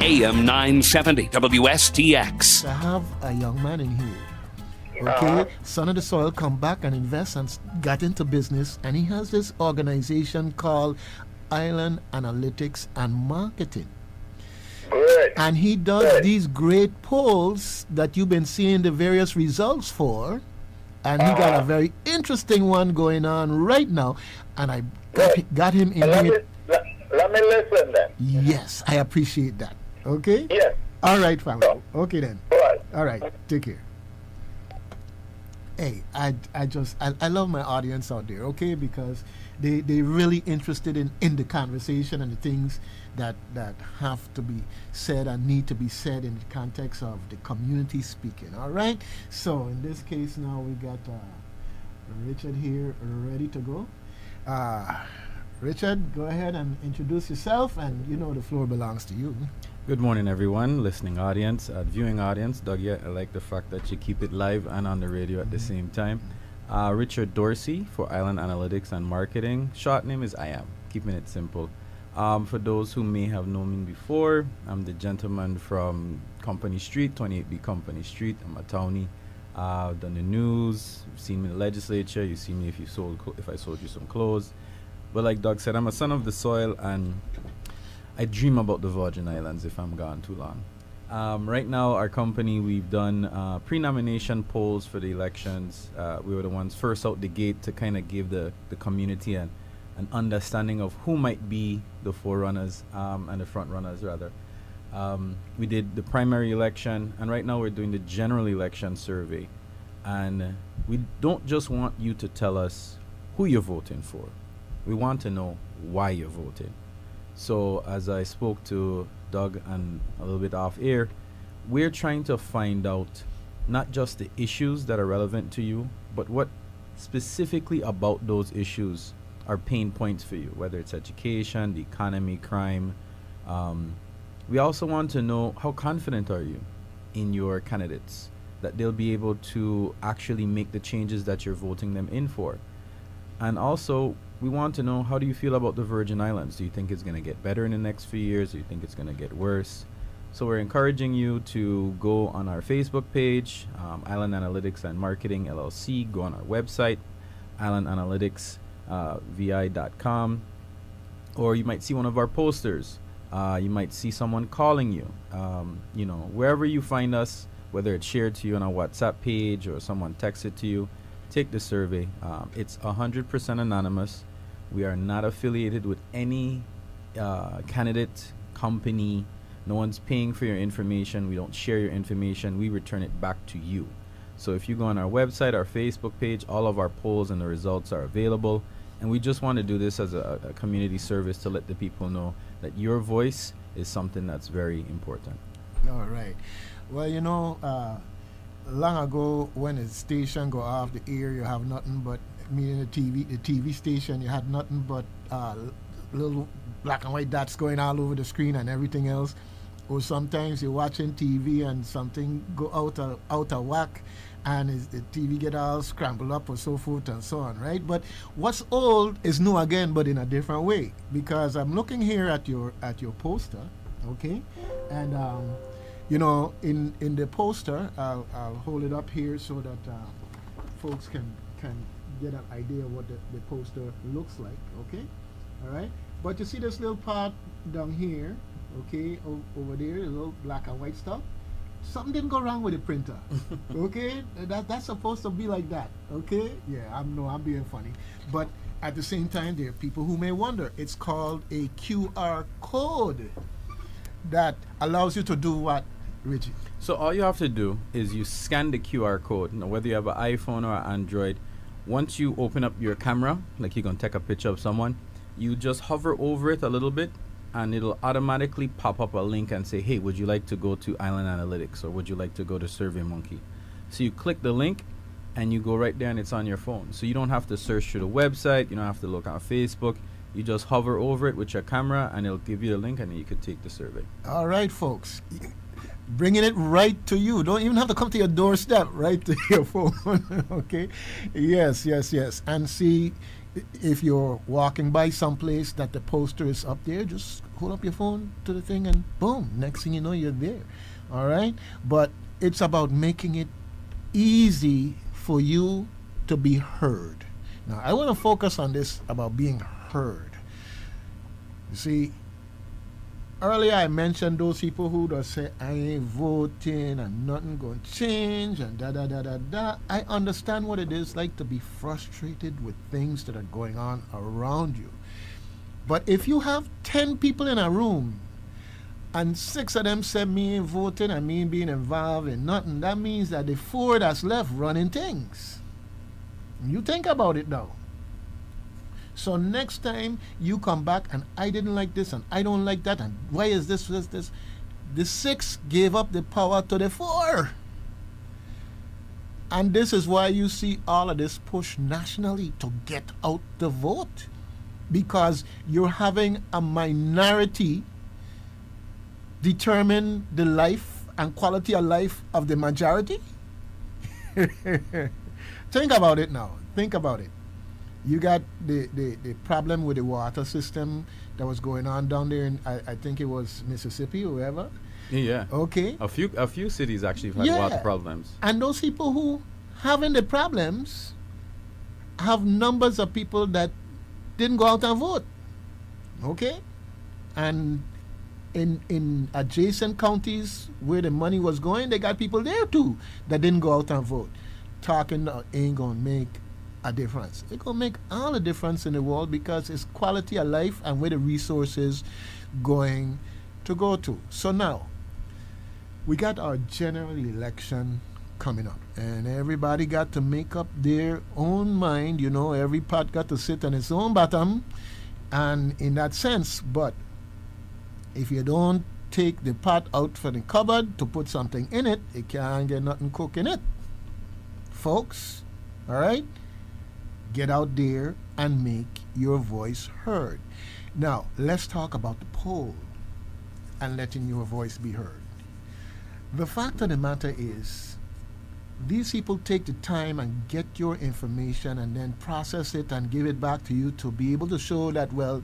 AM 970 WSTX. I have a young man in here. Okay, son of the soil, come back and invest and got into business, and he has this organization called Island Analytics and Marketing. Good. And he does these great polls that you've been seeing the various results for. And he got a very interesting one going on right now. And I got him in here. Let me listen then. Yes, I appreciate that. Okay? Yes. All right, family. Okay then. All right. All right. Take care. Hey, I love my audience out there, okay? Because they really interested in the conversation and the things that have to be said and need to be said in the context of the community speaking. All right. So in this case now we got Richard here ready to go. Richard, go ahead and introduce yourself, and you know the floor belongs to you. Good morning, everyone, listening audience, viewing audience. Dougie, I like the fact that you keep it live and on the radio at the same time. Richard Dorsey for Island Analytics and Marketing. Short name is I Am, keeping it simple. For those who may have known me before, I'm the gentleman from Company Street, 28B Company Street. I'm a townie. Done the news, you've seen me in the legislature, you see me if I sold you some clothes. But like Doug said, I'm a son of the soil, and I dream about the Virgin Islands if I'm gone too long. Right now, our company, we've done pre-nomination polls for the elections. We were the ones first out the gate to kind of give the community an understanding of who might be the forerunners and the front runners, rather. We did the primary election, and right now we're doing the general election survey. And we don't just want you to tell us who you're voting for. We want to know why you're voting. So as I spoke to Doug and a little bit off air, we're trying to find out not just the issues that are relevant to you, but what specifically about those issues are pain points for you, whether it's education, the economy, crime. We also want to know how confident are you in your candidates, that they'll be able to actually make the changes that you're voting them in for. And also, we want to know, how do you feel about the Virgin Islands? Do you think it's going to get better in the next few years? Do you think it's going to get worse? So we're encouraging you to go on our Facebook page, Island Analytics and Marketing LLC. Go on our website, islandanalyticsvi.com. Or you might see one of our posters. You might see someone calling you. Wherever you find us, whether it's shared to you on our WhatsApp page or someone texted to you, take the survey. It's 100% anonymous. We are not affiliated with any candidate, company. No one's paying for your information. We don't share your information. We return it back to you. So if you go on our website, our Facebook page, all of our polls and the results are available. And we just want to do this as a community service to let the people know that your voice is something that's very important. All right. Well, long ago when the station go off the air, you have nothing but, the TV station, you had nothing but little black and white dots going all over the screen and everything else. Or sometimes you're watching TV and something go out of whack, and the TV get all scrambled up or so forth and so on, right? But what's old is new again, but in a different way. Because I'm looking here at your poster, okay, and in the poster, I'll hold it up here so that folks can get an idea of what the poster looks like, okay? All right? But you see this little part down here, okay, over there, the little black and white stuff? Something didn't go wrong with the printer, okay? That's supposed to be like that, okay? Yeah, I'm being funny. But at the same time, there are people who may wonder. It's called a QR code that allows you to do what, Richie? So all you have to do is you scan the QR code. Now, whether you have an iPhone or an Android, once you open up your camera, like you're going to take a picture of someone, you just hover over it a little bit, and it'll automatically pop up a link and say, hey, would you like to go to Island Analytics, or would you like to go to SurveyMonkey? So you click the link, and you go right there, and it's on your phone. So you don't have to search through the website. You don't have to look on Facebook. You just hover over it with your camera, and it'll give you the link, and then you could take the survey. All right, folks. Bringing it right to you. Don't even have to come to your doorstep, right to your phone. Okay? Yes. And see, if you're walking by someplace that the poster is up there, just hold up your phone to the thing and boom, next thing you know, you're there. All right? But it's about making it easy for you to be heard. Now, I want to focus on this about being heard. You see, earlier I mentioned those people who just say, I ain't voting and nothing going to change and da. I understand what it is like to be frustrated with things that are going on around you. But if you have 10 people in a room and 6 of them say me ain't voting and me ain't being involved in nothing, that means that the 4 that's left running things. You think about it now. So next time you come back and I didn't like this and I don't like that and why is this? The 6 gave up the power to the 4. And this is why you see all of this push nationally to get out the vote. Because you're having a minority determine the life and quality of life of the majority. Think about it now. Think about it. You got the problem with the water system that was going on down there in, I think it was Mississippi or wherever. Yeah. Okay. A few cities actually have had water problems. And those people who having the problems have numbers of people that didn't go out and vote. Okay? And in adjacent counties where the money was going, they got people there too that didn't go out and vote. Talking ain't gonna make a difference. It's gonna make all the difference in the world because it's quality of life and where the resources going to go to. So now we got our general election coming up and everybody got to make up their own mind. You know, every pot got to sit on its own bottom, and in that sense, but if you don't take the pot out for the cupboard to put something in it, it can't get nothing cooked in it. Folks, all right? Get out there and make your voice heard. Now, let's talk about the poll and letting your voice be heard. The fact of the matter is, these people take the time and get your information and then process it and give it back to you to be able to show that, well,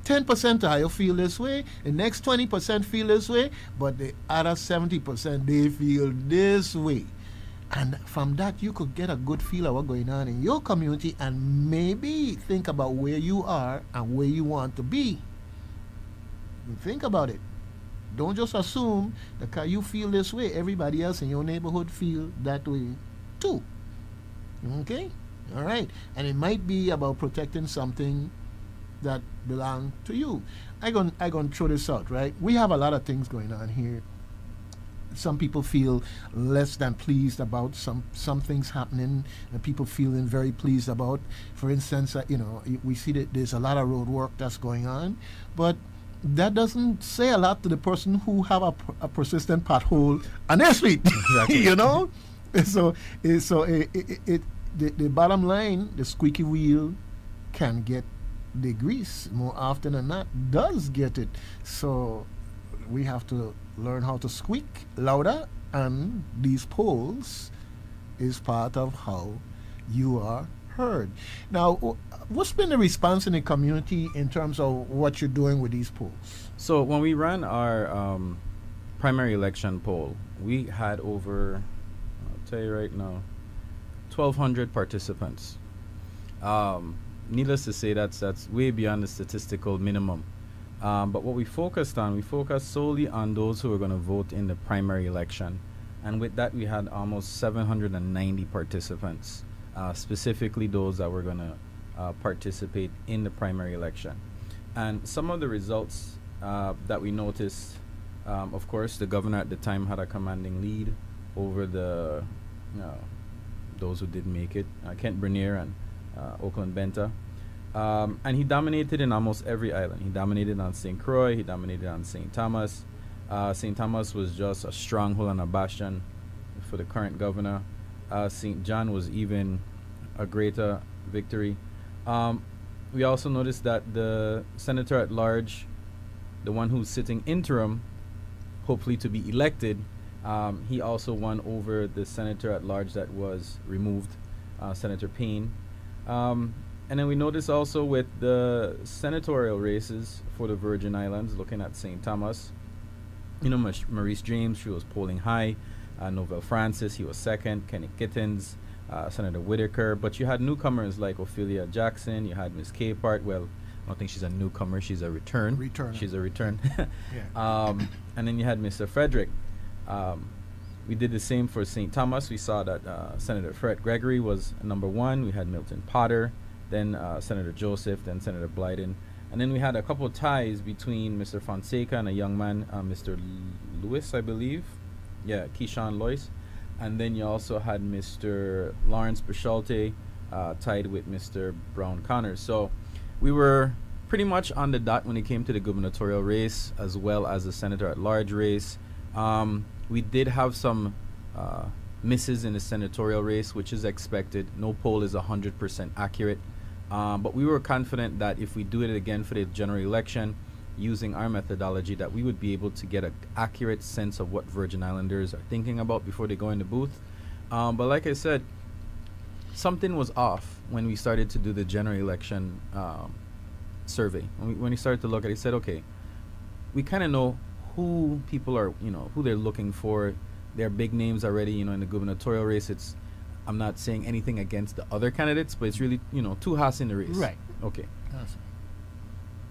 10% of you feel this way, the next 20% feel this way, but the other 70% they feel this way. And from that, you could get a good feel of what's going on in your community and maybe think about where you are and where you want to be. Think about it. Don't just assume that because you feel this way, everybody else in your neighborhood feel that way too. Okay? All right. And it might be about protecting something that belongs to you. I'm going to throw this out, right? We have a lot of things going on here. Some people feel less than pleased about some things happening, and people feeling very pleased about. For instance, we see that there's a lot of road work that's going on, but that doesn't say a lot to the person who have a persistent pothole on their street. Exactly. You know, so the bottom line, the squeaky wheel can get the grease more often than not. Does get it. So we have to learn how to squeak louder, and these polls is part of how you are heard. Now, what's been the response in the community in terms of what you're doing with these polls? So when we ran our primary election poll, we had over, I'll tell you right now, 1,200 participants. Needless to say, that's way beyond the statistical minimum. But what we focused solely on those who were going to vote in the primary election. And with that, we had almost 790 participants, specifically those that were going to participate in the primary election. And some of the results that we noticed, of course, the governor at the time had a commanding lead over those who didn't make it, Kent Bernier and Oakland Benta. And he dominated in almost every island. He dominated on St. Croix. He dominated on St. Thomas. St. Thomas was just a stronghold and a bastion for the current governor. St. John was even a greater victory. We also noticed that the senator at large, the one who's sitting interim, hopefully to be elected, he also won over the senator at large that was removed, Senator Payne. And then we notice also with the senatorial races for the Virgin Islands, looking at St. Thomas, you know, Maurice James, she was polling high. Novell Francis, he was second. Kenny Kittens, Senator Whitaker. But you had newcomers like Ophelia Jackson. You had Miss Capehart. Well, I don't think she's a newcomer. She's a return. She's a return. Yeah. And then you had Mr. Frederick. We did the same for St. Thomas. We saw that Senator Fred Gregory was number one. We had Milton Potter, then Senator Joseph, then Senator Blyden. And then we had a couple of ties between Mr. Fonseca and a young man, Mr. Lewis, I believe. Yeah, Keyshawn Lois. And then you also had Mr. Lawrence Bishalte tied with Mr. Brown Connors. So we were pretty much on the dot when it came to the gubernatorial race as well as the senator at large race. We did have some misses in the senatorial race, which is expected. No poll is 100% accurate. But we were confident that if we do it again for the general election, using our methodology, that we would be able to get an accurate sense of what Virgin Islanders are thinking about before they go in the booth. But like I said, something was off when we started to do the general election survey. When we started to look at it, he said, okay, we kind of know who people are, you know, who they're looking for. They're big names already, you know, in the gubernatorial race. I'm not saying anything against the other candidates, but it's really, you know, two horses in the race. Right. Okay. Awesome.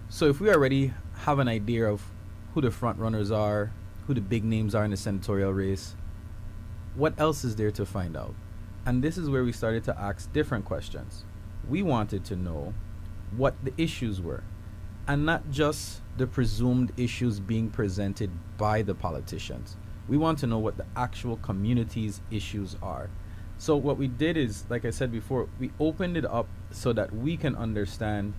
So if we already have an idea of who the front runners are, who the big names are in the senatorial race, what else is there to find out? And this is where we started to ask different questions. We wanted to know what the issues were, and not just the presumed issues being presented by the politicians. We want to know what the actual community's issues are. So what we did is, like I said before, we opened it up so that we can understand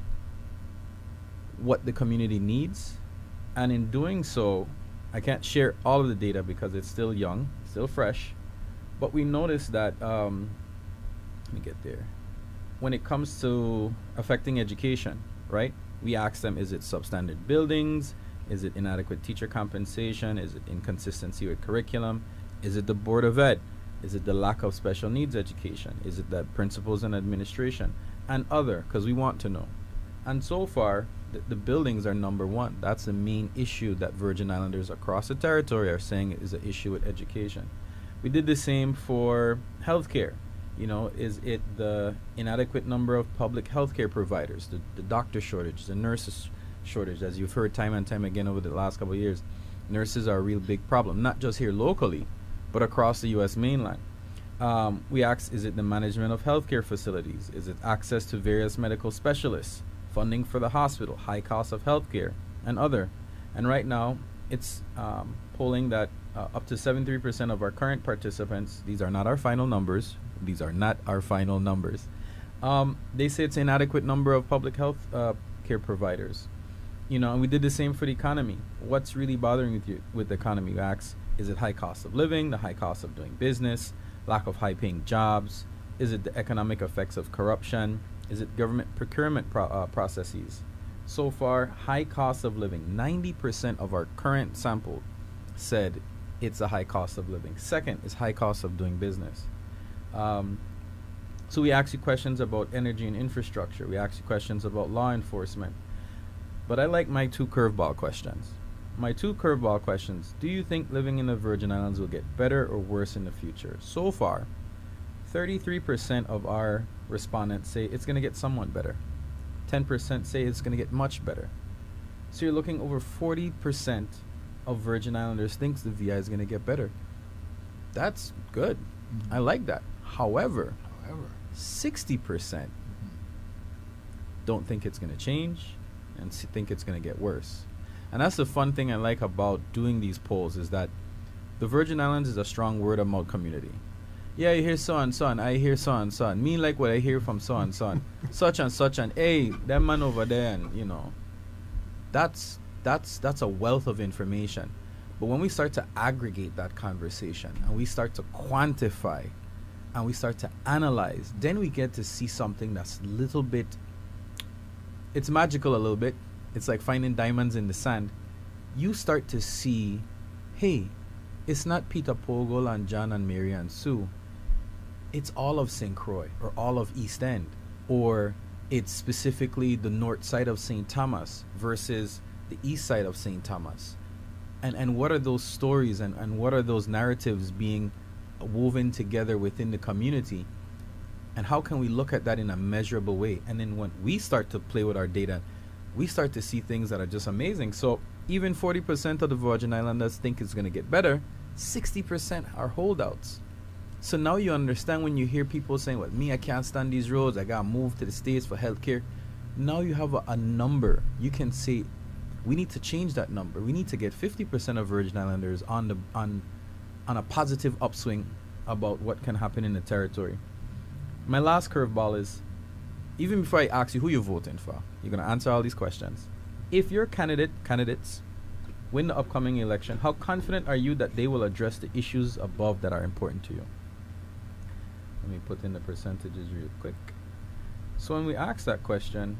what the community needs. And in doing so, I can't share all of the data because it's still young, still fresh. But we noticed that, let me get there. When it comes to affecting education, right? We asked them, is it substandard buildings? Is it inadequate teacher compensation? Is it inconsistency with curriculum? Is it the Board of Ed? Is it the lack of special needs education? Is it the principals and administration? And other, because we want to know. And so far, the buildings are number one. That's the main issue that Virgin Islanders across the territory are saying is an issue with education. We did the same for healthcare. You know, is it the inadequate number of public healthcare providers, the doctor shortage, the nurses shortage, as you've heard time and time again over the last couple of years. Nurses are a real big problem, not just here locally, but across the U.S. mainland. We asked, is it the management of healthcare facilities? Is it access to various medical specialists, funding for the hospital, high cost of healthcare, and other? And right now, it's polling that up to 73% of our current participants, these are not our final numbers, they say it's an inadequate number of public health care providers. You know, and we did the same for the economy. What's really bothering with the economy? We asked, is it high cost of living, the high cost of doing business, lack of high-paying jobs? Is it the economic effects of corruption? Is it government procurement processes? So far, high cost of living. 90% of our current sample said it's a high cost of living. Second is high cost of doing business. So we ask you questions about energy and infrastructure. We ask you questions about law enforcement. But I like my two curveball questions. My two curveball questions. Do you think living in the Virgin Islands will get better or worse in the future? So far, 33% of our respondents say it's going to get somewhat better. 10% say it's going to get much better. So you're looking over 40% of Virgin Islanders thinks the VI is going to get better. That's good. Mm-hmm. I like that. However, 60% don't think it's going to change and think it's going to get worse. And that's the fun thing I like about doing these polls, is that the Virgin Islands is a strong word of mouth community. Yeah, you hear so and so, and I hear so and so, and me like what I hear from so and so, and such, and hey, that man over there, and you know, that's a wealth of information. But when we start to aggregate that conversation and we start to quantify and we start to analyze, then we get to see something that's a little bit, it's magical a little bit. It's like finding diamonds in the sand. You start to see, hey, it's not Peter Pogel and John and Mary and Sue. It's all of St. Croix or all of East End or it's specifically the north side of St. Thomas versus the east side of St. Thomas. And what are those stories and what are those narratives being woven together within the community? And how can we look at that in a measurable way? And then when we start to play with our data, we start to see things that are just amazing. So even 40% of the Virgin Islanders think it's going to get better. 60% are holdouts. So now you understand when you hear people saying, well, me, I can't stand these roads. I got to move to the States for healthcare. Now you have a number. You can say, we need to change that number. We need to get 50% of Virgin Islanders on a positive upswing about what can happen in the territory. My last curveball is, even before I ask you who you're voting for, you're going to answer all these questions. If your candidates win the upcoming election, how confident are you that they will address the issues above that are important to you? Let me put in the percentages real quick. So when we ask that question,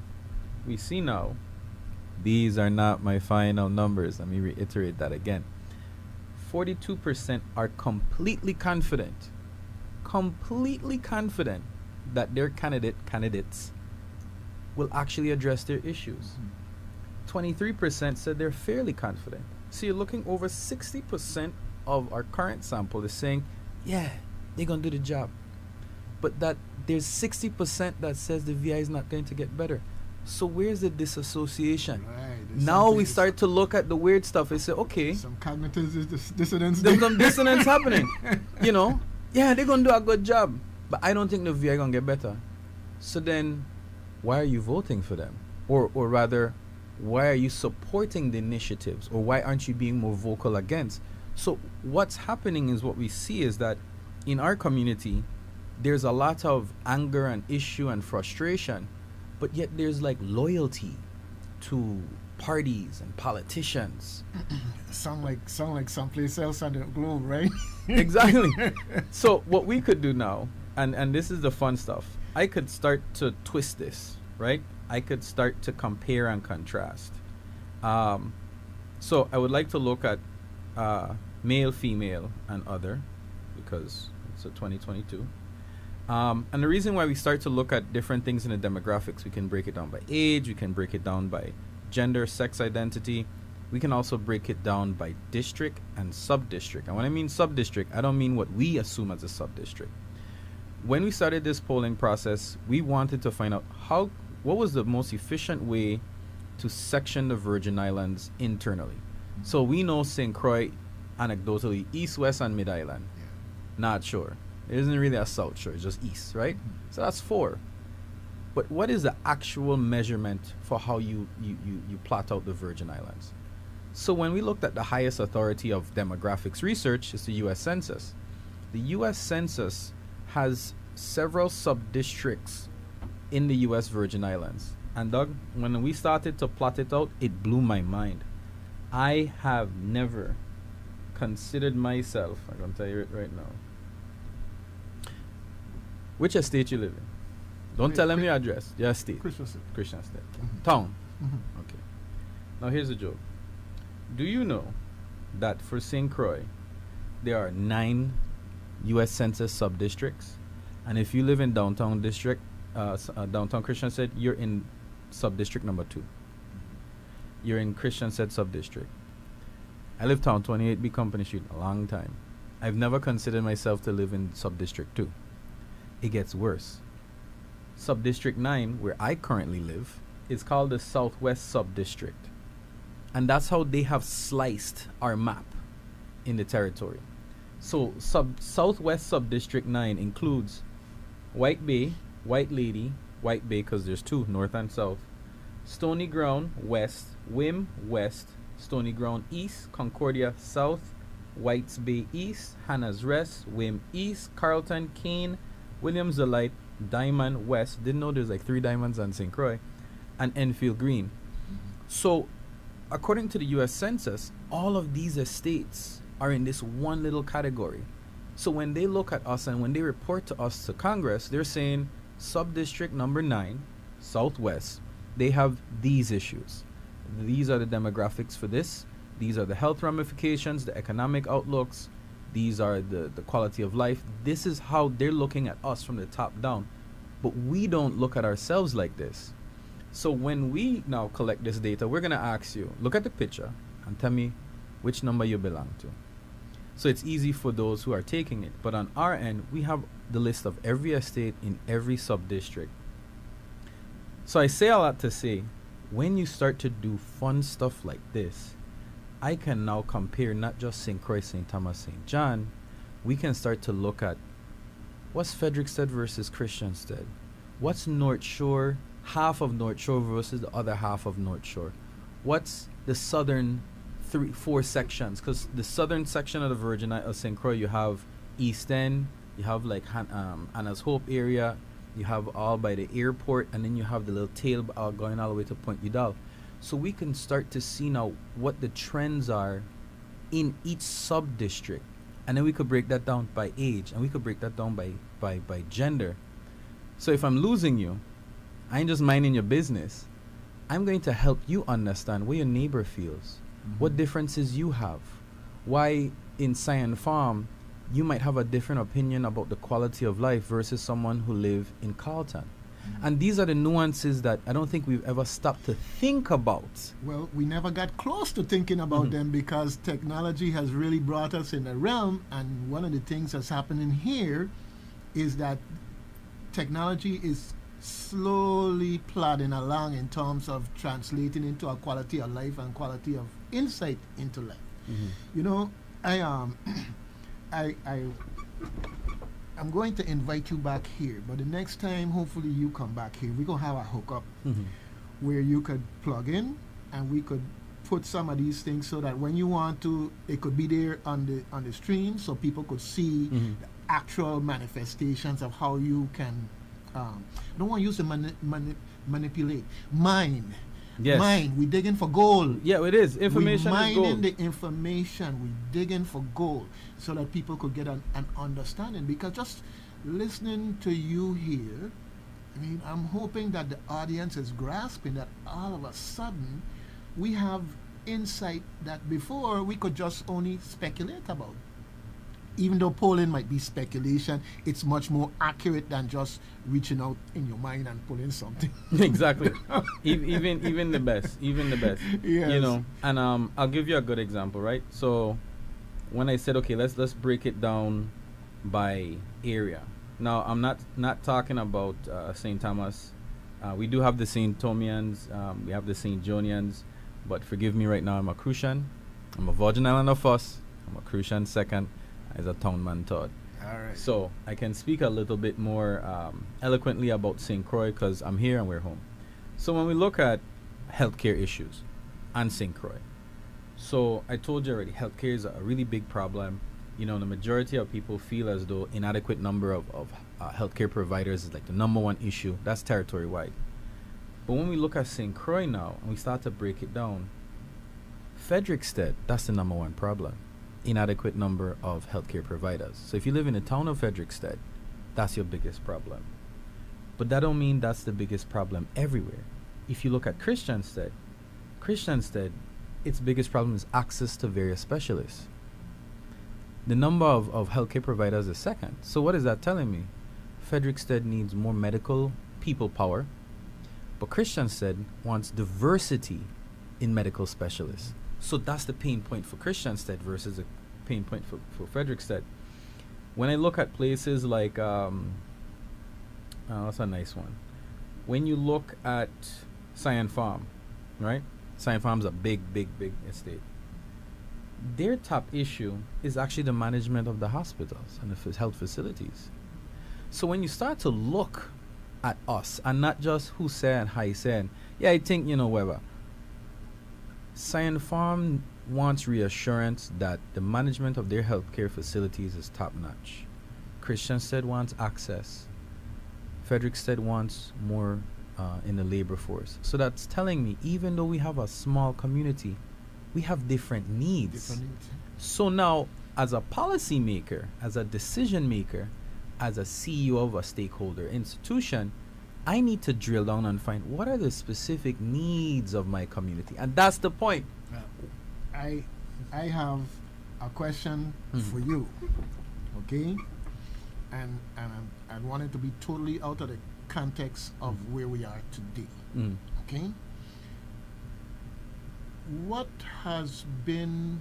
we see now, these are not my final numbers. Let me reiterate that again. 42% are completely confident that their candidates will actually address their issues. 23% said they're fairly confident. So you're looking over 60% of our current sample is saying, yeah, they're going to do the job. But that there's 60% that says the VI is not going to get better. So where's the disassociation? Right, now we start to look at the weird stuff and say, okay, some cognitive dissonance. There's some dissonance happening. You know, yeah, they're going to do a good job. But I don't think the VI going to get better. So then, why are you voting for them? Or rather, why are you supporting the initiatives? Or why aren't you being more vocal against? So what's happening is what we see is that in our community, there's a lot of anger and issue and frustration, but yet there's like loyalty to parties and politicians. sound like someplace else on the globe, right? Exactly. So what we could do now, and this is the fun stuff, I could start to twist this, right? I could start to compare and contrast. So I would like to look at male, female, and other, because it's a 2022. And the reason why we start to look at different things in the demographics, we can break it down by age, we can break it down by gender, sex identity. We can also break it down by district and sub-district. And when I mean sub-district, I don't mean what we assume as a sub-district. When we started this polling process, we wanted to find out what was the most efficient way to section the Virgin Islands internally. So we know St. Croix, anecdotally, East, West, and Mid-Island. Yeah. Not sure. It isn't really a South Shore, it's just East, right? So that's 4. But what is the actual measurement for how you plot out the Virgin Islands? So when we looked at the highest authority of demographics research, it's the U.S. Census. The U.S. Census has several sub-districts in the U.S. Virgin Islands. And Doug, when we started to plot it out, it blew my mind. I have never considered myself, I'm going to tell you it right now. Which estate you live in? Don't tell them your address. Your estate. Christian State. Christian State. Mhm. Town. Mhm. Okay. Now here's a joke. Do you know that for St. Croix, there are 9 U.S. Census sub-districts? And if you live in downtown district, downtown Christian State, you're in sub-district number 2. You're in Christian State sub-district. I lived town 28B Company Street a long time. I've never considered myself to live in sub-district 2. It gets worse. Sub-district 9, where I currently live, is called the Southwest Sub-district. And that's how they have sliced our map in the territory. So Southwest Sub-district 9 includes White Bay, White Lady, White Bay because there's 2, north and south, Stony Ground West, Wim West, Stony Ground East, Concordia South, Whites Bay East, Hannah's Rest, Wim East, Carlton, Kane, Williams Delight, Diamond West. Didn't know there's like 3 diamonds on St. Croix, and Enfield Green. So according to the U.S. Census, all of these estates are in this one little category. So when they look at us and when they report to us to Congress, they're saying sub-district number 9, Southwest, they have these issues. These are the demographics for this. These are the health ramifications, the economic outlooks. These are the quality of life. This is how they're looking at us from the top down. But we don't look at ourselves like this. So when we now collect this data, we're going to ask you, look at the picture and tell me which number you belong to. So it's easy for those who are taking it. But on our end, we have the list of every estate in every sub-district. So I say a lot to say, when you start to do fun stuff like this, I can now compare not just St. Croix, St. Thomas, St. John. We can start to look at what's Frederickstead versus Christianstead. What's North Shore, half of North Shore versus the other half of North Shore. What's the southern 4 sections? Because the southern section of the Virgin Islands of St. Croix, you have East End, you have like Anna's Hope area, you have all by the airport, and then you have the little tail going all the way to Point Udall. So we can start to see now what the trends are in each sub-district. And then we could break that down by age, and we could break that down by gender. So if I'm losing you, I ain't just minding your business. I'm going to help you understand where your neighbor feels, what differences you have, why in Cyan Farm you might have a different opinion about the quality of life versus someone who live in Carlton. And these are the nuances that I don't think we've ever stopped to think about. Well, we never got close to thinking about them because technology has really brought us in a realm, and one of the things that's happening here is that technology is slowly plodding along in terms of translating into a quality of life and quality of insight into life. You know, I'm going to invite you back here, but the next time, hopefully, you come back here. We're going to have a hookup where you could plug in and we could put some of these things so that when you want to, it could be there on the stream so people could see the actual manifestations of how you can, I don't want to use the manipulate, mine. Yes. Mine. We're digging for gold. Yeah, it is. Information we're is gold. mining the information. We're digging for gold so that people could get an understanding. Because just listening to you here, I mean, I'm hoping that the audience is grasping that all of a sudden we have insight that before we could just only speculate about. Even though polling might be speculation, it's much more accurate than just reaching out in your mind and pulling something. Exactly. even the best. Yes. You know, and I'll give you a good example, right? So when I said, okay, let's break it down by area. Now I'm not talking about St. Thomas. We do have the St. Thomians, we have the St. Jonians, but forgive me right now, I'm a Crucian. I'm a Virgin Islander first. I'm a Crucian second. As a town man third. All right. So I can speak a little bit more eloquently about St. Croix because I'm here and we're home. So when we look at healthcare issues and St. Croix, so I told you already, healthcare is a really big problem. You know, the majority of people feel as though inadequate number of healthcare providers is like the number one issue. That's territory wide. But when we look at St. Croix now and we start to break it down, Frederickstead, that's the number one problem. Inadequate number of healthcare providers. So if you live in the town of Frederickstead, that's your biggest problem. But that don't mean that's the biggest problem everywhere. If you look at Christianstead, its biggest problem is access to various specialists. The number of healthcare providers is second. So what is that telling me? Frederickstead needs more medical people power, but Christianstead wants diversity in medical specialists. So that's the pain point for Christianstead versus a pain point for Frederickstead. When I look at places like, that's a nice one. When you look at Cyan Farm, right? Cyan Farm's a big estate. Their top issue is actually the management of the hospitals and the health facilities. So when you start to look at us, and not just who said and how he said, yeah, I think, you know, whatever. Cyan Farm wants reassurance that the management of their healthcare facilities is top-notch. Christianstead wants access. Frederickstead wants more in the labor force. So that's telling me, even though we have a small community, we have different needs. So now, as a policy maker, as a decision maker, as a CEO of a stakeholder institution, I need to drill down and find what are the specific needs of my community. And that's the point. I have a question for you, okay? And I want it to be totally out of the context of where we are today. Okay? What has been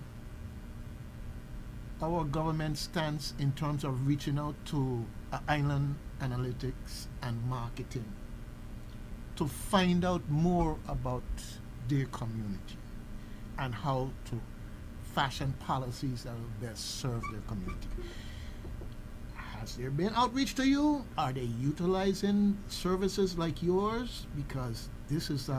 our government stance in terms of reaching out to island analytics and marketing to find out more about their community and how to fashion policies that will best serve their community? Has there been outreach to you? Are they utilizing services like yours? Because this is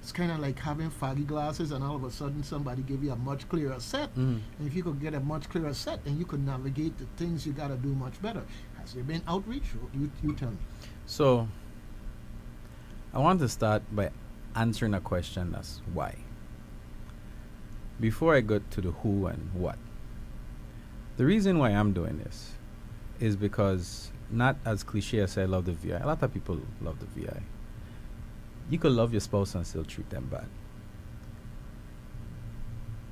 it's kind of like having foggy glasses and all of a sudden somebody give you a much clearer set. And if you could get a much clearer set, then you could navigate the things you got to do much better. Has there been outreach? You tell me. So, I want to start by answering a question that's why. Before I go to the who and what. The reason why I'm doing this is because, not as cliche as I love the VI, a lot of people love the VI. You could love your spouse and still treat them bad.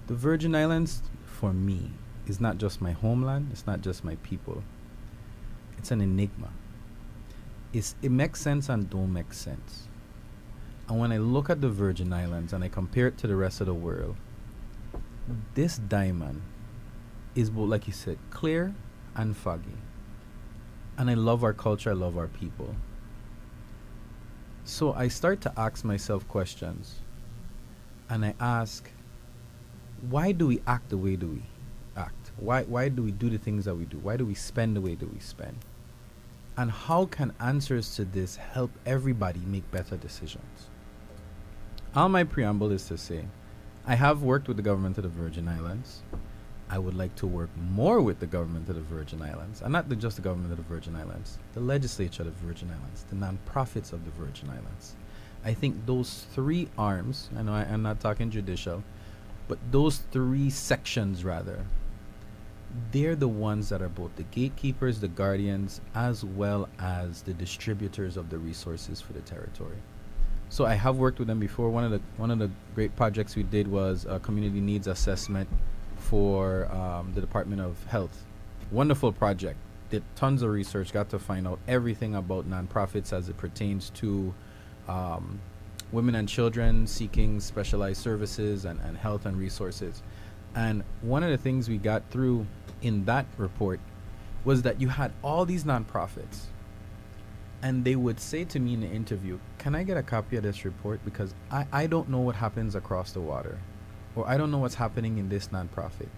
The Virgin Islands, for me, is not just my homeland, it's not just my people. It's an enigma. It makes sense and don't make sense. And when I look at the Virgin Islands and I compare it to the rest of the world, this diamond is both, like you said, clear and foggy. And I love our culture, I love our people. So I start to ask myself questions. And I ask, why do we act the way do we act? Why do we do the things that we do? Why do we spend the way that we spend? And how can answers to this help everybody make better decisions? All my preamble is to say, I have worked with the government of the Virgin Islands. I would like to work more with the government of the Virgin Islands, and not just the government of the Virgin Islands, the legislature of the Virgin Islands, the non-profits of the Virgin Islands. I think those three arms, I know I'm not talking judicial, but those three sections rather, they're the ones that are both the gatekeepers, the guardians, as well as the distributors of the resources for the territory. So I have worked with them before. One of the great projects we did was a community needs assessment for the Department of Health. Wonderful project. Did tons of research, got to find out everything about nonprofits as it pertains to women and children seeking specialized services and health and resources. And one of the things we got through in that report was that you had all these nonprofits, and they would say to me in the interview, can I get a copy of this report? Because I don't know what happens across the water, or I don't know what's happening in this nonprofit.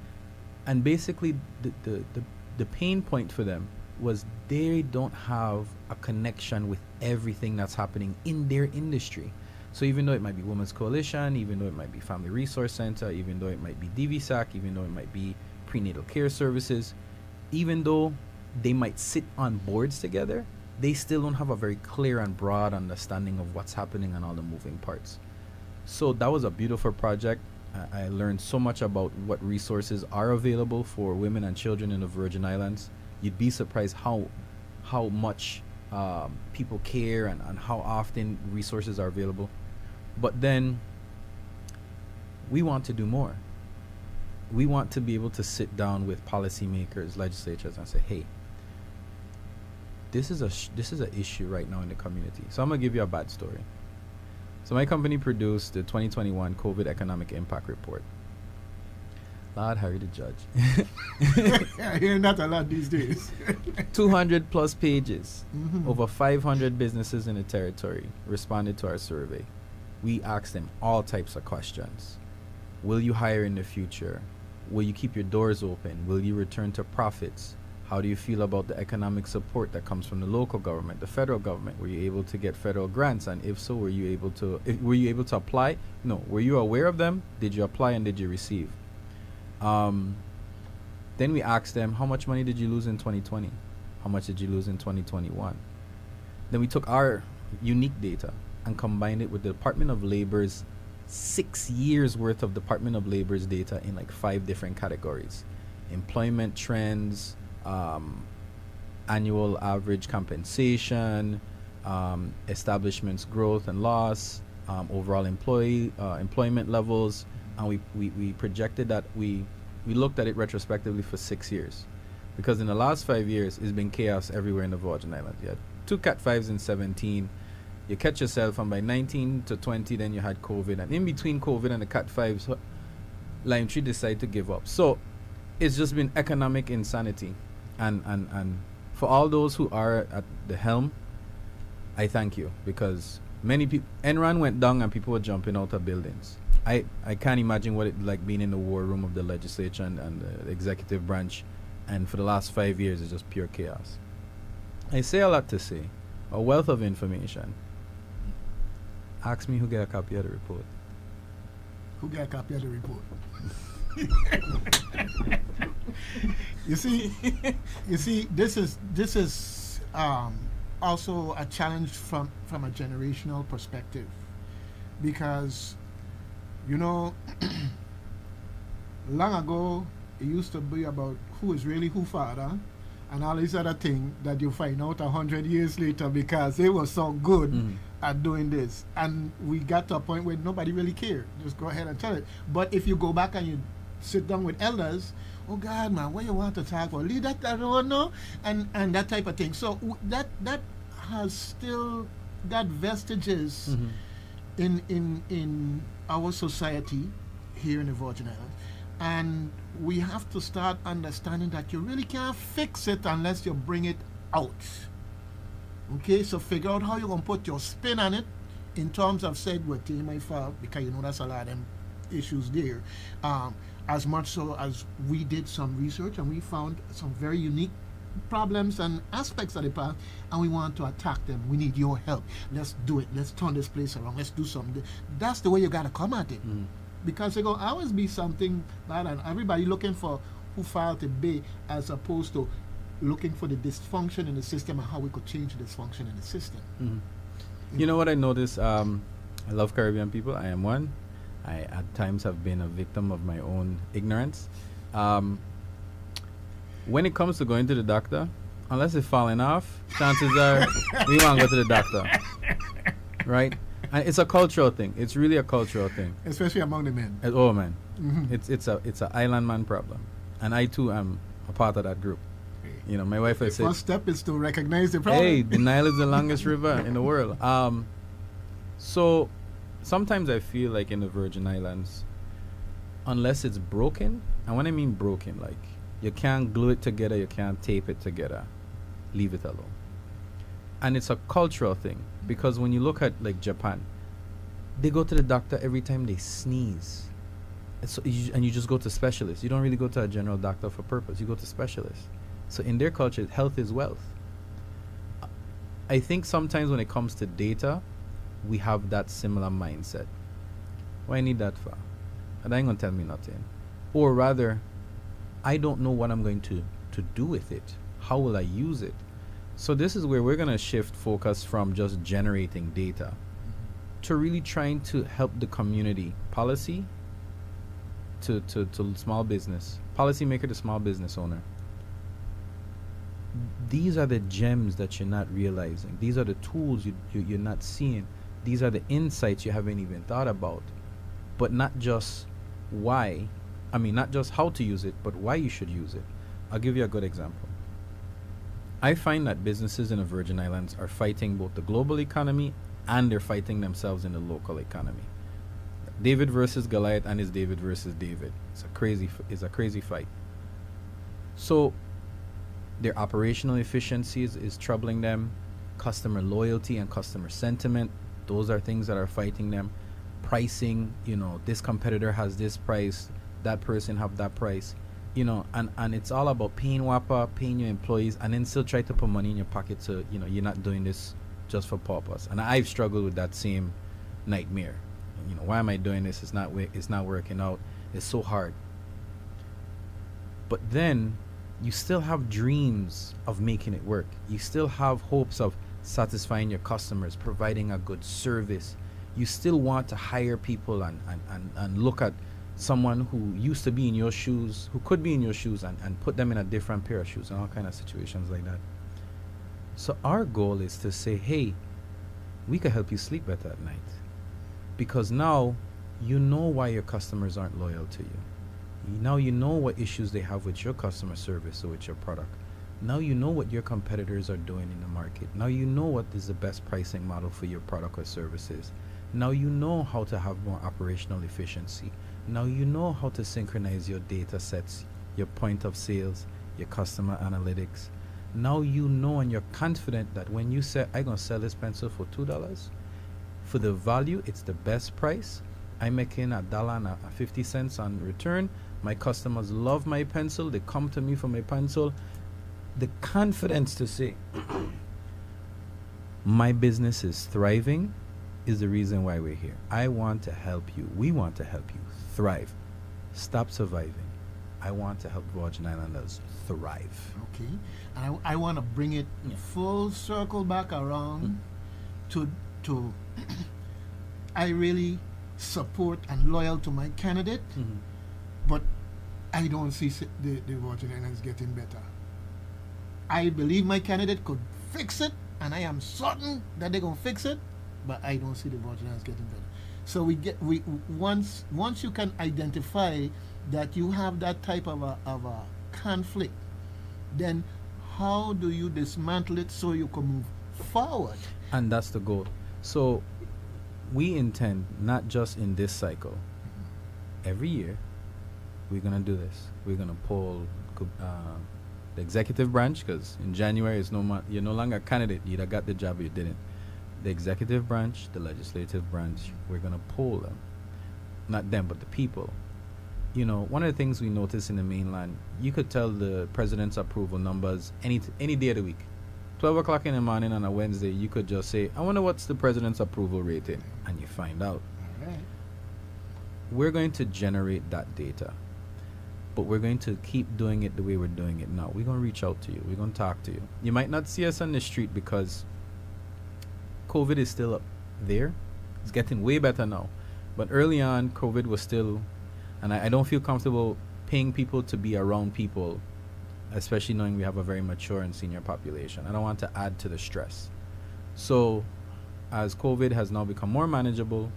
And basically the pain point for them was they don't have a connection with everything that's happening in their industry. So even though it might be Women's Coalition, even though it might be Family Resource Center, even though it might be DVSAC, even though it might be prenatal care services, even though they might sit on boards together, they still don't have a very clear and broad understanding of what's happening and all the moving parts. So that was a beautiful project. I learned so much about what resources are available for women and children in the Virgin Islands. You'd be surprised how much people care and how often resources are available. But then we want to do more. We want to be able to sit down with policymakers, legislatures, and say, hey, this is an issue right now in the community. So I'm going to give you a bad story. So my company produced the 2021 COVID Economic Impact Report. Lord Harry the Judge. I hear that a lot these days. 200 plus pages. Over 500 businesses in the territory responded to our survey. We asked them all types of questions. Will you hire in the future? Will you keep your doors open? Will you return to profits? How do you feel about the economic support that comes from the local government, the federal government? Were you able to get federal grants? And if so, were you able to apply? No. Were you aware of them? Did you apply and did you receive? Then we asked them, how much money did you lose in 2020? How much did you lose in 2021? Then we took our unique data and combined it with the Department of Labor's 6 years worth of Department of Labor's data in like 5 different categories: employment trends, annual average compensation, establishments growth and loss, overall employment levels, and we projected that we looked at it retrospectively for 6 years, because in the last 5 years it's been chaos everywhere in the Virgin Islands. You had two Cat 5s in 17. You catch yourself, and by 19 to 20, then you had COVID. And in between COVID and the Cat 5s, Lime Tree decided to give up. So it's just been economic insanity. And for all those who are at the helm, I thank you, because many people, Enron went down and people were jumping out of buildings. I can't imagine what it like being in the war room of the legislature and the executive branch, and for the last 5 years it's just pure chaos. I say a lot to say, a wealth of information. Ask me who get a copy of the report. Who got a copy of the report? You see, this is also a challenge from a generational perspective, because long ago it used to be about who is really who father and all these other things that you find out 100 years later because they were so good at doing this, and we got to a point where nobody really cared. Just go ahead and tell it. But if you go back and you sit down with elders, oh God, man, what you want to talk about? Leave that alone, no? And that type of thing. So that has still got vestiges in our society here in the Virgin Islands. And we have to start understanding that you really can't fix it unless you bring it out. Okay, so figure out how you're going to put your spin on it in terms of said what it my fault, because that's a lot of them issues there. As much so as we did some research and we found some very unique problems and aspects of the past, and we want to attack them. We need your help. Let's do it. Let's turn this place around. Let's do something. That's the way you got to come at it. Because there's going to always be something bad, and everybody looking for who filed to be, as opposed to looking for the dysfunction in the system and how we could change the dysfunction in the system. You know what I noticed? I love Caribbean people. I am one. I at times have been a victim of my own ignorance. When it comes to going to the doctor, unless it's falling off, chances are we want to go to the doctor, right? And it's a cultural thing. It's really a cultural thing, especially among the men. Oh man, it's an island man problem, and I too am a part of that group. My wife has said, first step is to recognize the problem. Hey, the Nile is the longest river in the world. So sometimes I feel like in the Virgin Islands, unless it's broken, and when I mean broken, like you can't glue it together, you can't tape it together, leave it alone. And it's a cultural thing, because when you look at like Japan, they go to the doctor every time they sneeze. And you just go to specialists. You don't really go to a general doctor for purpose. You go to specialists. So in their culture, health is wealth. I think sometimes when it comes to data, we have that similar mindset. What I need that for? And ain't gonna tell me nothing. Or rather, I don't know what I'm going to do with it. How will I use it? So this is where we're gonna shift focus from just generating data to really trying to help the community. Policy to small business. Policymaker to small business owner. These are the gems that you're not realizing. These are the tools you're not seeing. These are the insights you haven't even thought about. But not just not just how to use it, but why you should use it. I'll give you a good example. I find that businesses in the Virgin Islands are fighting both the global economy and they're fighting themselves in the local economy. David versus Goliath, and it's David versus David. It's a crazy fight. So their operational efficiency is troubling them. Customer loyalty and customer sentiment, those are things that are fighting them. Pricing, this competitor has this price, that person have that price, and it's all about paying WAPA, paying your employees, and then still try to put money in your pocket, so you're not doing this just for purpose. And I've struggled with that same nightmare. Why am I doing this? It's not working out. It's so hard. But then you still have dreams of making it work. You still have hopes of satisfying your customers, providing a good service. You still want to hire people and look at someone who used to be in your shoes, who could be in your shoes, and put them in a different pair of shoes, and all kind of situations like that. So our goal is to say, hey, we can help you sleep better at night, because now you know why your customers aren't loyal to you. Now you know what issues they have with your customer service or with your product. Now you know what your competitors are doing in the market. Now you know what is the best pricing model for your product or services. Now you know how to have more operational efficiency. Now you know how to synchronize your data sets, your point of sales, your customer analytics. Now you know and you're confident that when you say, I'm going to sell this pencil for $2, for the value, it's the best price. I'm making $1.50 on return. My customers love my pencil. They come to me for my pencil. The confidence to say, my business is thriving is the reason why we're here. I want to help you. We want to help you thrive. Stop surviving. I want to help Virgin Islanders thrive. Okay. And I want to bring it full circle back around to I really support and loyal to my candidate, but I don't see the Virgin Islands getting better. I believe my candidate could fix it, and I am certain that they're going to fix it, but I don't see the Virgin Islands getting better. So once you can identify that you have that type of a conflict, then how do you dismantle it so you can move forward? And that's the goal. So we intend, not just in this cycle, every year we're going to do this. We're going to poll the executive branch, because in January you're no longer a candidate. You either got the job or you didn't. The executive branch, the legislative branch, we're going to poll them. Not them, but the people. You know, one of the things we notice in the mainland, you could tell the president's approval numbers any day of the week. 12 o'clock in the morning on a Wednesday, you could just say, I wonder what's the president's approval rating, and you find out. All right. We're going to generate that data, but we're going to keep doing it the way we're doing it now. We're going to reach out to you. We're going to talk to you. You might not see us on the street because COVID is still up there. It's getting way better now. But early on, COVID was still, and I don't feel comfortable paying people to be around people, especially knowing we have a very mature and senior population. I don't want to add to the stress. So as COVID has now become more manageable,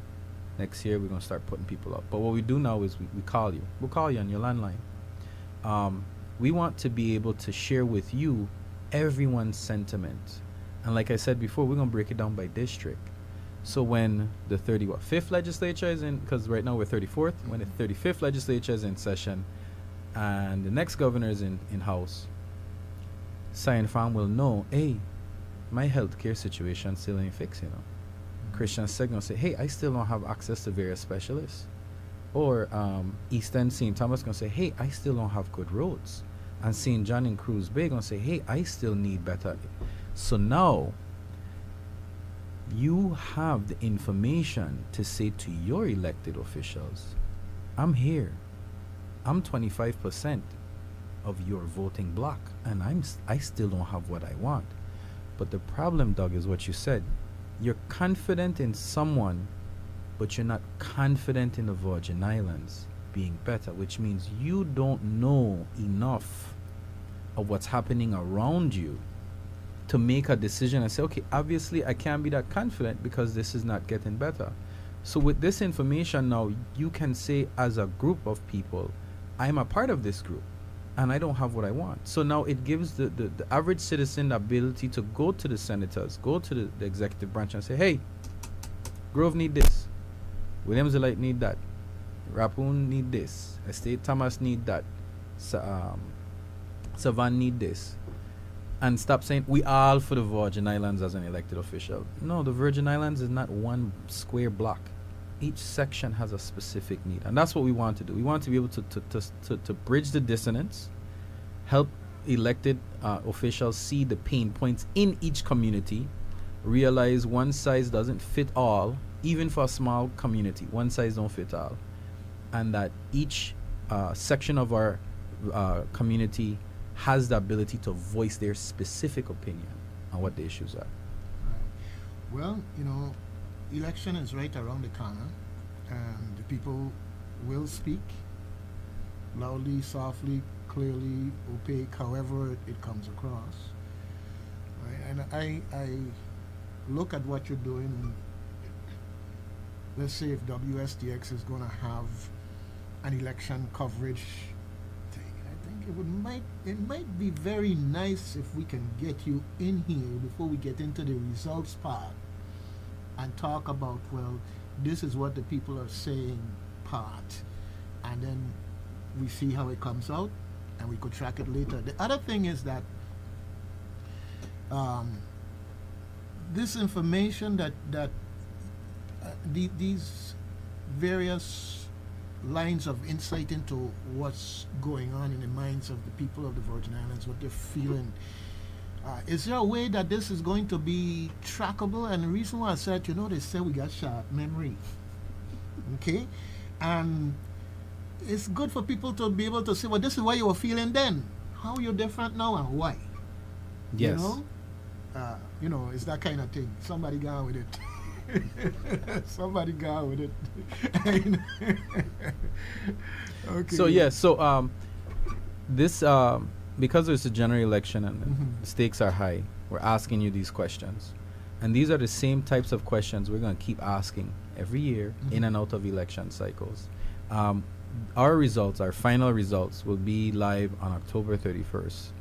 next year we're going to start putting people up. But what we do now is we call you. We'll call you on your landline. We want to be able to share with you everyone's sentiment. And like I said before, we're going to break it down by district. So when the 5th legislature is in, because right now we're 34th, when the 35th legislature is in session and the next governor is in house, Sion Farm will know, hey, my healthcare situation still ain't fixed, you know. Christian Segno say, hey, I still don't have access to various specialists. Or Eastern St. Thomas gonna say, hey, I still don't have good roads. And St. John in Cruz Bay gonna say, hey, I still need better. So now you have the information to say to your elected officials, I'm here. I'm 25% of your voting block, and I still don't have what I want. But the problem, Doug, is what you said. You're confident in someone, but you're not confident in the Virgin Islands being better, which means you don't know enough of what's happening around you to make a decision and say, okay, obviously I can't be that confident because this is not getting better. So with this information now, you can say as a group of people, I'm a part of this group and I don't have what I want. So now it gives the average citizen the ability to go to the senators, go to the executive branch and say, hey, Grove need this, Williams-Elite need that, Rapoon need this, Estate Thomas need that, Savan need this. And stop saying we all for the Virgin Islands as an elected official. No, the Virgin Islands is not one square block. Each section has a specific need, and that's what we want to do. We want to be able to bridge the dissonance, help elected officials see the pain points in each community, realize one size doesn't fit all, even for a small community. One size don't fit all, and that each section of our community has the ability to voice their specific opinion on what the issues are. Well, you know, election is right around the corner, and the people will speak loudly, softly, clearly, opaque, however it comes across. Right? And I look at what you're doing, and let's say if WSTX is going to have an election coverage thing, I think it might be very nice if we can get you in here before we get into the results part and talk about, well, this is what the people are saying part, and then we see how it comes out and we could track it later. The other thing is that this information that these various lines of insight into what's going on in the minds of the people of the Virgin Islands, what they're feeling. Is there a way that this is going to be trackable? And the reason why I said, they say we got short memory. Okay? And it's good for people to be able to say, well, this is what you were feeling then. How you're different now and why? Yes. It's that kind of thing. Somebody gone with it. Somebody gone with it. Okay. So this because it's a general election and the stakes are high, we're asking you these questions, and these are the same types of questions we're going to keep asking every year in and out of election cycles. Our final results will be live on October 31st,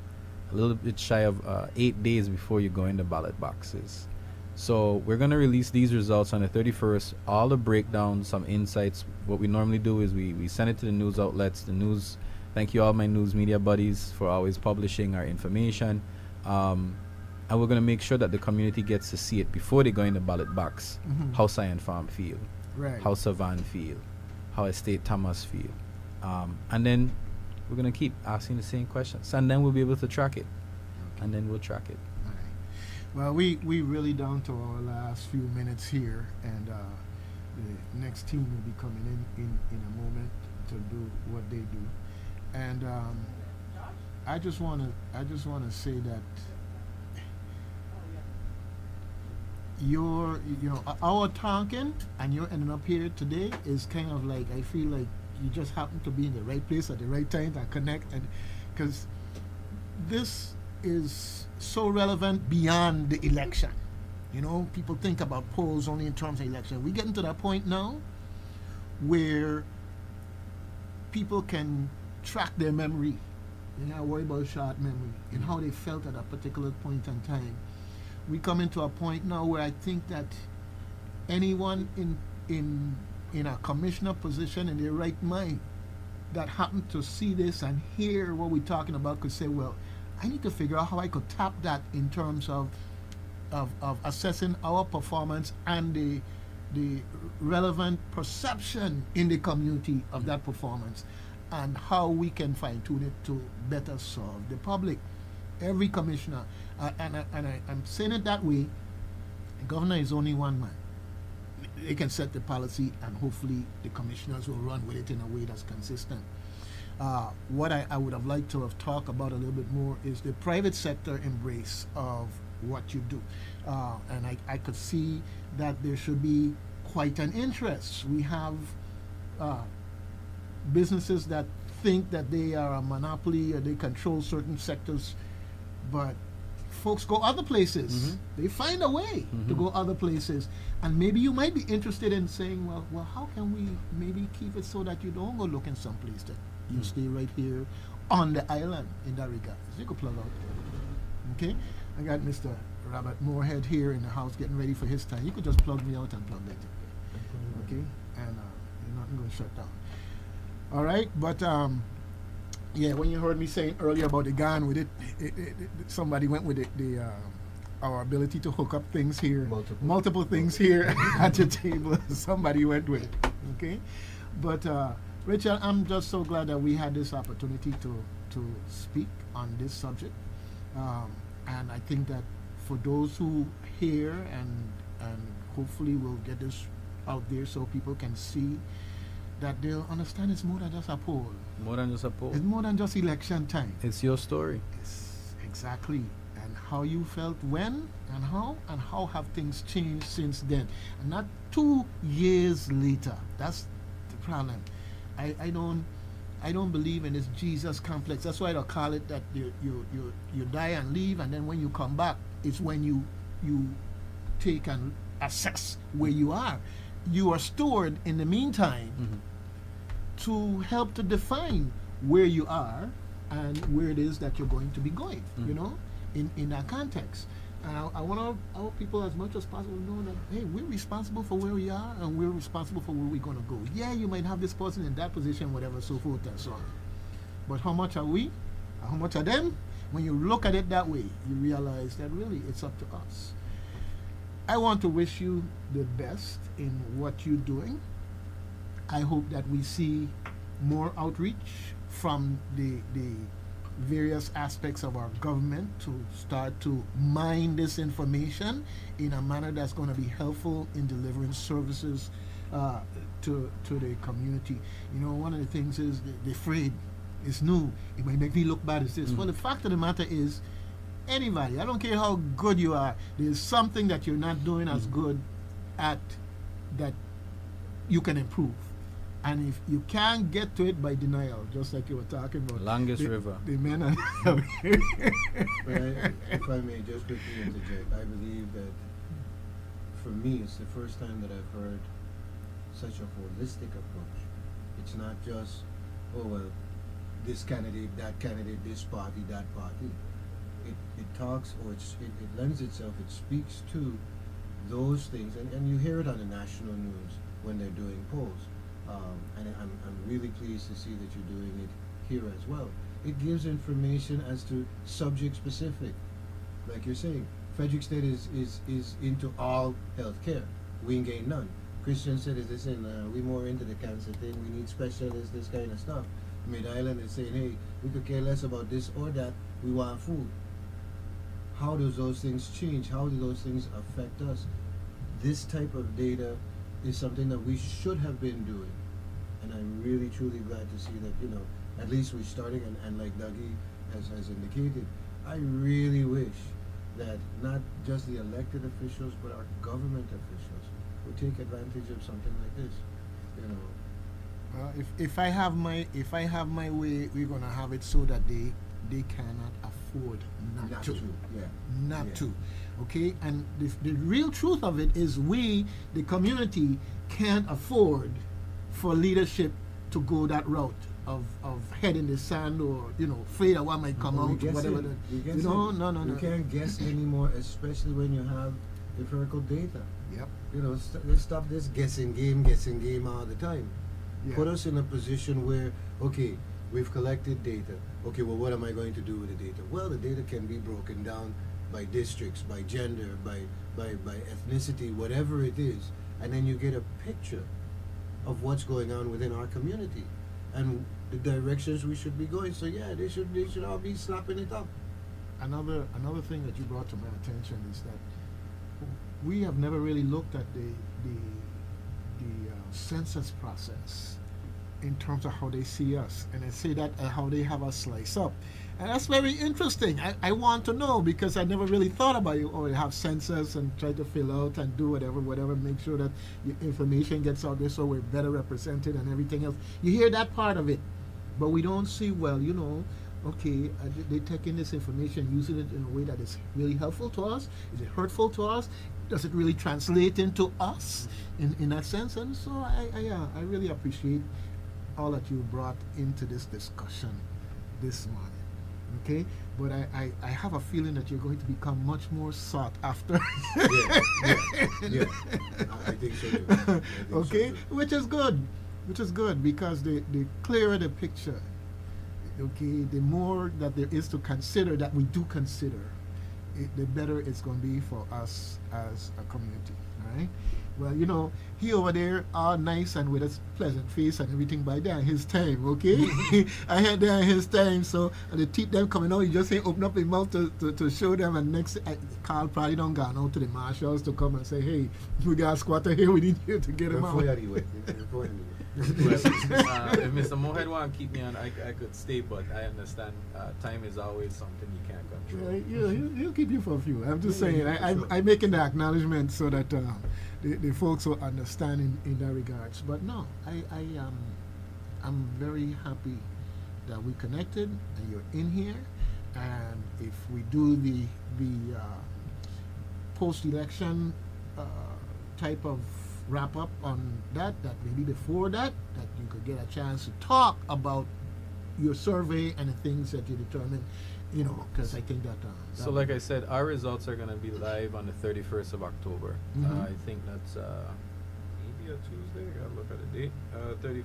a little bit shy of 8 days before you go in the ballot boxes. So we're going to release these results on the 31st, all the breakdowns, some insights. What we normally do is we send it to the news outlets, thank you all my news media buddies for always publishing our information. And we're going to make sure that the community gets to see it before they go in the ballot box. How Cyan Farm feel, right. how Savan feel, how Estate Thomas feel. And then we're going to keep asking the same questions, and then we'll be able to track it. And then we'll track it. All right. Well, we really down to our last few minutes here, and the next team will be coming in a moment to do what they do. And I just want to say that our talking and you're ending up here today is kind of like, I feel like you just happen to be in the right place at the right time to connect, and because this is so relevant beyond the election. People think about polls only in terms of election. We're getting to that point now where people can track their memory. They're not worried about short memory and how they felt at a particular point in time. We come into a point now where I think that anyone in a commissioner position in their right mind that happened to see this and hear what we're talking about could say, well, I need to figure out how I could tap that in terms of assessing our performance and the relevant perception in the community of that performance, and how we can fine-tune it to better serve the public. Every commissioner, I'm saying it that way, the governor is only one man. They can set the policy, and hopefully the commissioners will run with it in a way that's consistent. What I would have liked to have talked about a little bit more is the private sector embrace of what you do. And I could see that there should be quite an interest. We have businesses that think that they are a monopoly or they control certain sectors, but folks go other places. They find a way to go other places, and maybe you might be interested in saying, well, how can we maybe keep it so that you don't go looking someplace, that you stay right here on the island in that regard. So you could plug out. Okay, I got Mr. Robert Moorhead here in the house getting ready for his time. You could just plug me out and plug that in. Okay, and you're not going to shut down. All right, but yeah, when you heard me saying earlier about the gun with it, somebody went with our ability to hook up things here, multiple things here at the table. Somebody went with it. Okay, but Richard, I'm just so glad that we had this opportunity to speak on this subject, and I think that for those who hear and hopefully we'll get this out there so people can see that they'll understand it's more than just a poll. More than just a poll. It's more than just election time. It's your story. It's exactly. And how you felt when and how have things changed since then. And not 2 years later. That's the problem. I don't believe in this Jesus complex. That's why they'll call it that you die and leave, and then when you come back, it's when you take and assess where you are. You are stored in the meantime to help to define where you are and where it is that you're going to be going, you know, in that context. And I want our people as much as possible know that, hey, we're responsible for where we are and we're responsible for where we're going to go. Yeah, you might have this person in that position, whatever, so forth and so on. But how much are we? How much are them? When you look at it that way, you realize that really it's up to us. I want to wish you the best in what you're doing. I hope that we see more outreach from the various aspects of our government to start to mine this information in a manner that's going to be helpful in delivering services to the community. You know, one of the things is the afraid. It's new. It might make me look bad as this. Well, the fact of the matter is, anybody, I don't care how good you are, there's something that you're not doing as good at that you can improve. And if you can't get to it by denial, just like you were talking about. Longest river. The men are But if I may just quickly interject, I believe that for me, it's the first time that I've heard such a holistic approach. It's not just, oh, well, this candidate, that candidate, this party, that party. It talks, or it lends itself, it speaks to those things, and you hear it on the national news when they're doing polls. And I'm really pleased to see that you're doing it here as well. It gives information as to subject specific. Like you're saying, Frederick State is into all health care. We ain't getting none. Christian said, is this we more into the cancer thing, we need specialists, this kind of stuff. Mid-Island is saying, hey, we could care less about this or that, we want food. How does those things change? How do those things affect us? This type of data is something that we should have been doing. And I'm really, truly glad to see that, you know, at least we're starting, and like Dougie has indicated, I really wish that not just the elected officials, but our government officials would take advantage of something like this, you know. If I have my way, we're gonna have it so that they cannot afford not to. Yeah. Not Yeah. to. Okay? And the real truth of it is we, the community, can't afford for leadership to go that route of head in the sand, or, you know, afraid of what might come out, whatever. No. You can't guess anymore, especially when you have empirical data. Yep. You know, let's stop this guessing game all the time. Yeah. Put us in a position where, okay, we've collected data. Okay, well, what am I going to do with the data? Well, the data can be broken down by districts, by gender, by ethnicity, whatever it is, and then you get a picture of what's going on within our community and the directions we should be going. So yeah, they should all be slapping it up. Another thing that you brought to my attention is that we have never really looked at the census process in terms of how they see us, and I say that how they have us slice up, and that's very interesting. I want to know, because I never really thought about it. Oh, they have census and try to fill out and do whatever, make sure that your information gets out there so we're better represented and everything else. You hear that part of it, but we don't see, well, you know, okay, they take in this information, using it in a way that is really helpful to us. Is it hurtful to us? Does it really translate into us in that sense? And so I really appreciate all that you brought into this discussion this morning. Okay, but I have a feeling that you're going to become much more sought after. Yeah. I think so too. Okay, which is good, because the clearer the picture, okay, the more that there is to consider, that we do consider, the better it's going to be for us as a community. All right. Well, you know, he over there, all nice and with a pleasant face and everything, by there his time, okay? I had there his time, so the teeth them coming out, you just say open up your mouth to show them, and next Carl probably don't gone out to the marshals to come and say, hey, we got a squatter here, we need you to get him out. If Mr. Mohead want to keep me on, I could stay, but I understand time is always something you can't control. Yeah, he'll keep you for a few. I'm just saying, sure. I'm making the acknowledgement so that the folks will understand in that regards. But no, I'm very happy that we connected and you're in here. And if we do the post-election type of wrap up on that maybe before that you could get a chance to talk about your survey and the things that you determine, because I think that. So, like I said, our results are going to be live on the 31st of October. I think that's maybe a Tuesday. I gotta look at the date.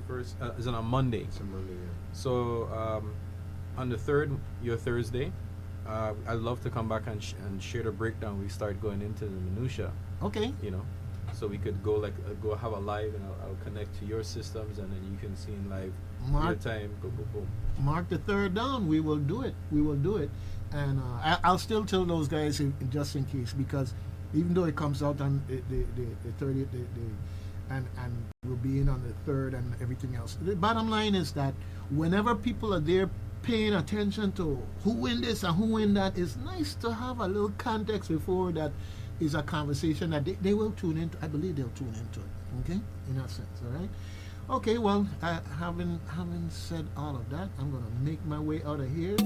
31st is on a Monday. It's a Monday, yeah. So, on the 3rd, your Thursday, I'd love to come back and share the breakdown. We start going into the minutia. Okay. So we could go go have a live, and I'll connect to your systems, and then you can see in live real time. Go. Mark the 3rd down. We will do it. And I'll still tell those guys just in case, because even though it comes out on the 30th, and we'll be in on the 3rd and everything else. The bottom line is that whenever people are there paying attention to who in this and who in that, it's nice to have a little context before that is a conversation that they will tune into. I believe they'll tune into it. Okay, in that sense. All right. Okay. Well, having said all of that, I'm gonna make my way out of here.